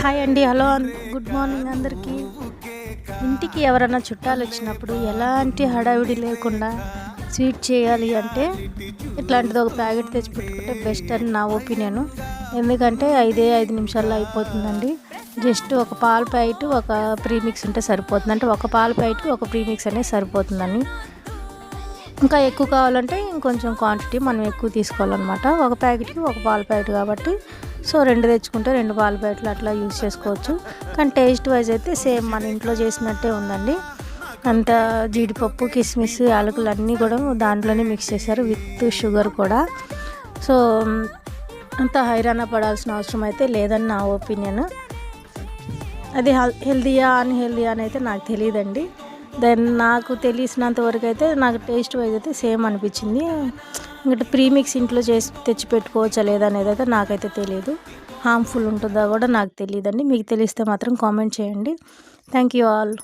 Hi అండి, hello, good morning అందరికీ. ఇంటికి ఎవరైనా చుట్టాలు వచ్చినప్పుడు ఎలాంటి హడావిడి లేకుండా స్వీట్ చేయాలి అంటే ఇట్లాంటిది ఒక ప్యాకెట్ తెచ్చి పెట్టుకుంటే బెస్ట్ అని నా ఒపీనియన్. ఎందుకంటే 5 నిమిషాల్లో అయిపోతుందండి. జస్ట్ ఒక పాల ప్యాకెట్ ఒక ప్రీమిక్స్ ఉంటే సరిపోతుంది. అంటే ఒక పాల ప్యాకెట్కి ఒక ప్రీమిక్స్ అనేది సరిపోతుందండి. ఇంకా ఎక్కువ కావాలంటే ఇంకొంచెం క్వాంటిటీ మనం ఎక్కువ తీసుకోవాలన్నమాట. ఒక ప్యాకెట్కి ఒక పాల ప్యాకెట్ కాబట్టి సో 2 తెచ్చుకుంటే 2 పాల ప్యాకెట్లు అట్లా యూజ్ చేసుకోవచ్చు. కానీ టేస్ట్ వైజ్ అయితే సేమ్ మన ఇంట్లో చేసినట్టే ఉందండి. అంత జీడిపప్పు, కిస్మిస్, యాలకులు అన్నీ కూడా దాంట్లోనే మిక్స్ చేశారు విత్ షుగర్ కూడా. సో అంత హైరాణ పడాల్సిన అవసరం అయితే లేదని నా ఒపీనియన్. అది హెల్దీయా అన్హెల్దీయా అని అయితే నాకు తెలియదండి. దెన్ నాకు తెలిసినంత వరకు అయితే నాకు టేస్ట్ వైజ్ అయితే సేమ్ అనిపించింది. ఇంకా ప్రీమిక్స్ ఇంట్లో చేసి తెచ్చి పెట్టుకోవచ్చా లేదా అనేది అయితే నాకైతే తెలియదు. హార్మ్ఫుల్ ఉంటుందా కూడా నాకు తెలియదండి. మీకు తెలిస్తే మాత్రం కామెంట్ చేయండి. Thank you all.